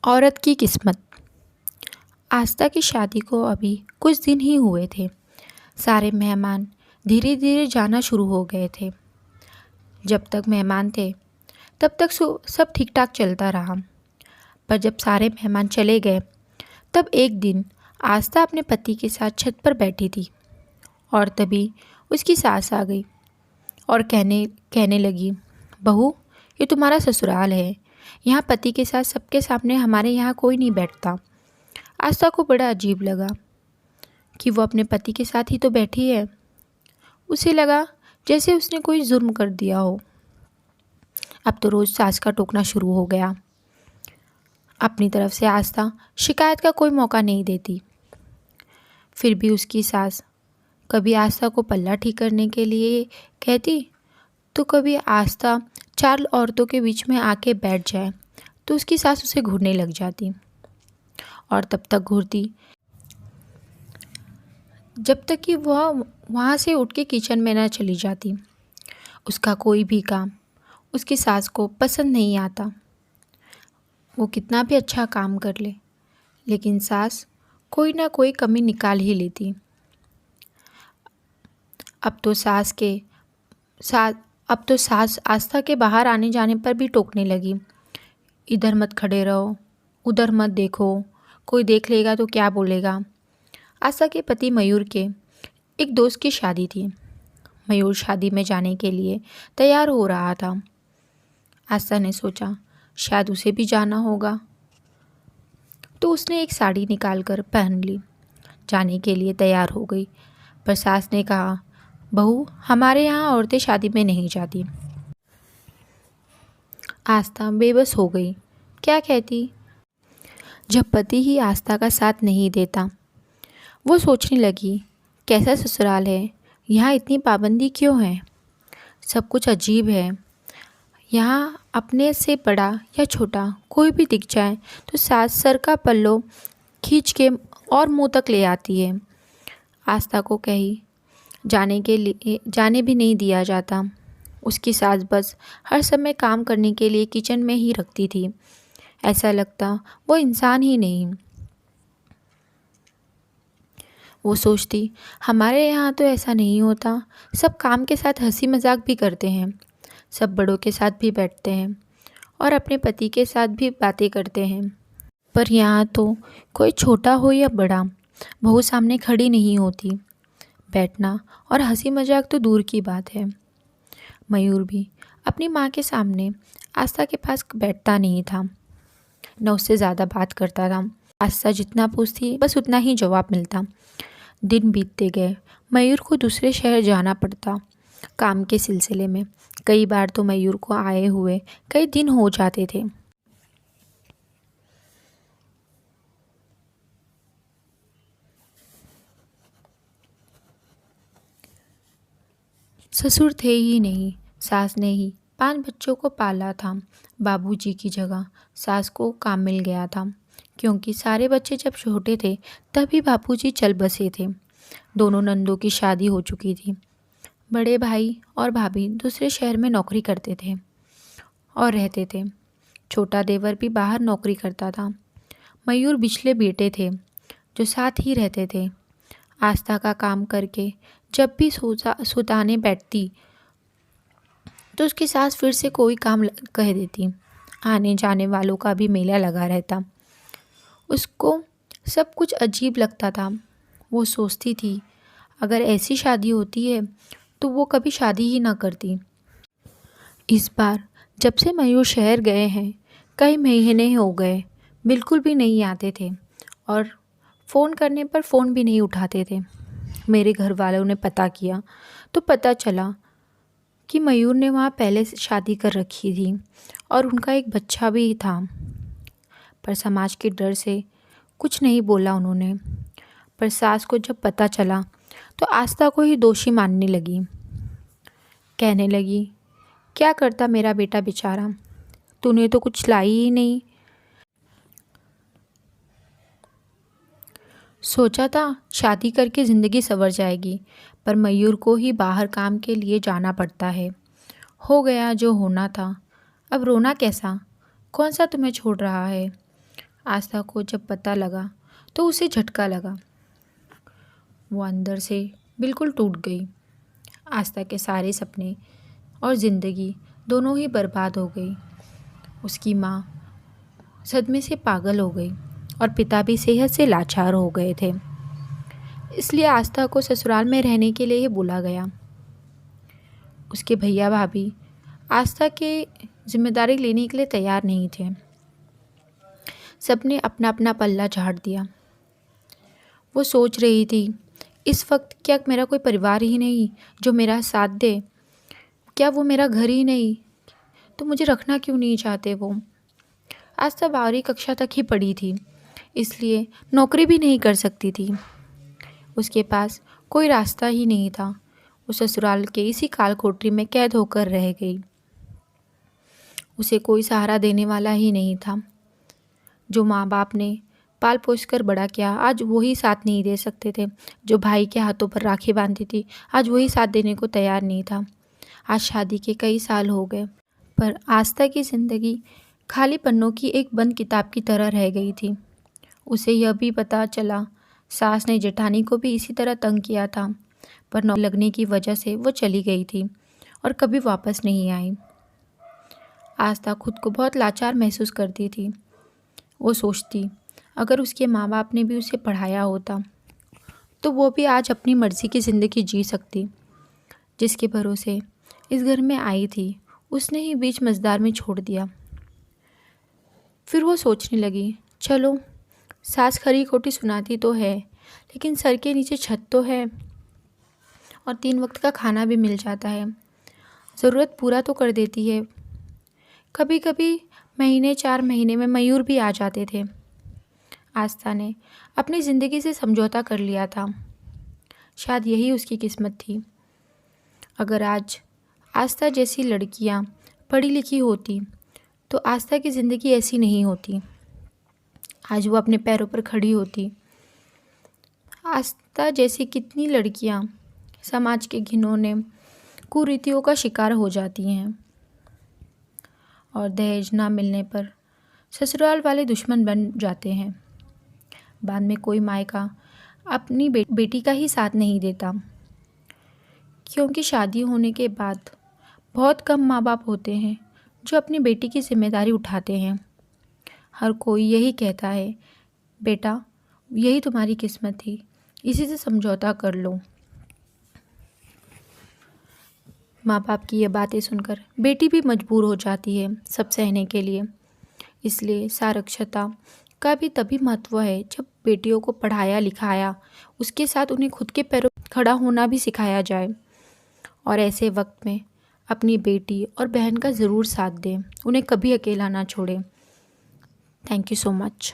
औरत की किस्मत। आस्था की शादी को अभी कुछ दिन ही हुए थे। सारे मेहमान धीरे धीरे जाना शुरू हो गए थे। जब तक मेहमान थे तब तक सब ठीक ठाक चलता रहा। पर जब सारे मेहमान चले गए तब एक दिन आस्था अपने पति के साथ छत पर बैठी थी और तभी उसकी सास आ गई और कहने लगी, बहू, ये तुम्हारा ससुराल है। यहाँ पति के साथ सबके सामने हमारे यहाँ कोई नहीं बैठता। आस्था को बड़ा अजीब लगा कि वो अपने पति के साथ ही तो बैठी है। उसे लगा जैसे उसने कोई जुर्म कर दिया हो। अब तो रोज़ सास का टोकना शुरू हो गया। अपनी तरफ से आस्था शिकायत का कोई मौका नहीं देती। फिर भी उसकी सास कभी आस्था को पल्ला ठीक करने के लिए कहती तो कभी आस्था चार औरतों के बीच में आके बैठ जाए तो उसकी सास उसे घूरने लग जाती और तब तक घूरती जब तक कि वह वहाँ से उठ के किचन में न चली जाती। उसका कोई भी काम उसकी सास को पसंद नहीं आता। वो कितना भी अच्छा काम कर ले लेकिन सास कोई ना कोई कमी निकाल ही लेती। अब तो सास आस्था के बाहर आने जाने पर भी टोकने लगी। इधर मत खड़े रहो, उधर मत देखो, कोई देख लेगा तो क्या बोलेगा। आस्था के पति मयूर के एक दोस्त की शादी थी। मयूर शादी में जाने के लिए तैयार हो रहा था। आस्था ने सोचा शायद उसे भी जाना होगा, तो उसने एक साड़ी निकाल कर पहन ली। जाने के लिए तैयार हो गई, पर सास ने कहा, बहू, हमारे यहाँ औरतें शादी में नहीं जाती। आस्था बेबस हो गई। क्या कहती? जब पति ही आस्था का साथ नहीं देता। वो सोचने लगी, कैसा ससुराल है, यहाँ इतनी पाबंदी क्यों है? सब कुछ अजीब है। यहाँ अपने से बड़ा या छोटा कोई भी दिख जाए तो सास सर का पल्लो खींच के और मुंह तक ले आती है। आस्था को कहीं जाने भी नहीं दिया जाता। उसकी सास बस हर समय काम करने के लिए किचन में ही रखती थी। ऐसा लगता वो इंसान ही नहीं। वो सोचती, हमारे यहाँ तो ऐसा नहीं होता। सब काम के साथ हंसी मजाक भी करते हैं, सब बड़ों के साथ भी बैठते हैं और अपने पति के साथ भी बातें करते हैं। पर यहाँ तो कोई छोटा हो या बड़ा, बहू सामने खड़ी नहीं होती। बैठना और हंसी मजाक तो दूर की बात है। मयूर भी अपनी माँ के सामने आस्था के पास बैठता नहीं था, न उससे ज़्यादा बात करता था। आस्था जितना पूछती बस उतना ही जवाब मिलता। दिन बीतते गए। मयूर को दूसरे शहर जाना पड़ता काम के सिलसिले में। कई बार तो मयूर को आए हुए कई दिन हो जाते थे। ससुर थे ही नहीं, सास ने ही 5 बच्चों को पाला था। बाबूजी की जगह सास को काम मिल गया था, क्योंकि सारे बच्चे जब छोटे थे तभी बाबूजी चल बसे थे। दोनों नंदों की शादी हो चुकी थी। बड़े भाई और भाभी दूसरे शहर में नौकरी करते थे और रहते थे। छोटा देवर भी बाहर नौकरी करता था। मयूर बिछले बेटे थे जो साथ ही रहते थे। आस्था का काम करके जब भी सुताने बैठती तो उसकी सास फिर से कोई काम कह देती। आने जाने वालों का भी मेला लगा रहता। उसको सब कुछ अजीब लगता था। वो सोचती थी, अगर ऐसी शादी होती है तो वो कभी शादी ही ना करती। इस बार जब से मयूर शहर गए हैं कई महीने हो गए, बिल्कुल भी नहीं आते थे और फ़ोन करने पर फ़ोन भी नहीं उठाते थे। मेरे घर वालों ने पता किया तो पता चला कि मयूर ने वहाँ पहले से शादी कर रखी थी और उनका एक बच्चा भी था। पर समाज के डर से कुछ नहीं बोला उन्होंने। पर सास को जब पता चला तो आस्था को ही दोषी मानने लगी। कहने लगी, क्या करता मेरा बेटा बेचारा, तूने तो कुछ लाई ही नहीं। सोचा था शादी करके ज़िंदगी संवर जाएगी, पर मयूर को ही बाहर काम के लिए जाना पड़ता है। हो गया जो होना था, अब रोना कैसा? कौन सा तुम्हें छोड़ रहा है? आस्था को जब पता लगा तो उसे झटका लगा। वो अंदर से बिल्कुल टूट गई। आस्था के सारे सपने और ज़िंदगी दोनों ही बर्बाद हो गई। उसकी माँ सदमे से पागल हो गई और पिता भी सेहत से लाचार हो गए थे। इसलिए आस्था को ससुराल में रहने के लिए ही बोला गया। उसके भैया भाभी आस्था के जिम्मेदारी लेने के लिए तैयार नहीं थे। सबने अपना अपना पल्ला झाड़ दिया। वो सोच रही थी, इस वक्त क्या मेरा कोई परिवार ही नहीं जो मेरा साथ दे? क्या वो मेरा घर ही नहीं? तो मुझे रखना क्यों नहीं चाहते वो? आस्था 12वीं कक्षा तक ही पढ़ी थी, इसलिए नौकरी भी नहीं कर सकती थी। उसके पास कोई रास्ता ही नहीं था। वो ससुराल के इसी काल कोठरी में कैद होकर रह गई। उसे कोई सहारा देने वाला ही नहीं था। जो माँ बाप ने पाल पोस कर बड़ा किया, आज वही साथ नहीं दे सकते थे। जो भाई के हाथों पर राखी बांधती थी, आज वही साथ देने को तैयार नहीं था। आज शादी के कई साल हो गए, पर आस्था की ज़िंदगी खाली पन्नों की एक बंद किताब की तरह रह गई थी। उसे यह भी पता चला, सास ने जेठानी को भी इसी तरह तंग किया था, पर नौकरी लगने की वजह से वो चली गई थी और कभी वापस नहीं आई। आस्था खुद को बहुत लाचार महसूस करती थी। वो सोचती, अगर उसके माँ बाप ने भी उसे पढ़ाया होता तो वो भी आज अपनी मर्ज़ी की ज़िंदगी जी सकती। जिसके भरोसे इस घर में आई थी, उसने ही बीच मझधार में छोड़ दिया। फिर वो सोचने लगी, चलो सास खरी खोटी सुनाती तो है, लेकिन सर के नीचे छत तो है और 3 वक्त का खाना भी मिल जाता है। ज़रूरत पूरा तो कर देती है। कभी कभी महीने 4 महीने में मयूर भी आ जाते थे। आस्था ने अपनी ज़िंदगी से समझौता कर लिया था। शायद यही उसकी किस्मत थी। अगर आज आस्था जैसी लड़कियां पढ़ी लिखी होती तो आस्था की ज़िंदगी ऐसी नहीं होती। आज वो अपने पैरों पर खड़ी होती। आस्था जैसी कितनी लड़कियां समाज के घिनौने कुरीतियों का शिकार हो जाती हैं और दहेज ना मिलने पर ससुराल वाले दुश्मन बन जाते हैं। बाद में कोई मायका अपनी बेटी का ही साथ नहीं देता, क्योंकि शादी होने के बाद बहुत कम माँ बाप होते हैं जो अपनी बेटी की जिम्मेदारी उठाते हैं। हर कोई यही कहता है, बेटा यही तुम्हारी किस्मत थी, इसी से समझौता कर लो। माँ बाप की ये बातें सुनकर बेटी भी मजबूर हो जाती है सब सहने के लिए। इसलिए साक्षरता का भी तभी महत्व है जब बेटियों को पढ़ाया लिखाया, उसके साथ उन्हें खुद के पैरों पर खड़ा होना भी सिखाया जाए। और ऐसे वक्त में अपनी बेटी और बहन का ज़रूर साथ दें, उन्हें कभी अकेला ना छोड़ें। Thank you so much.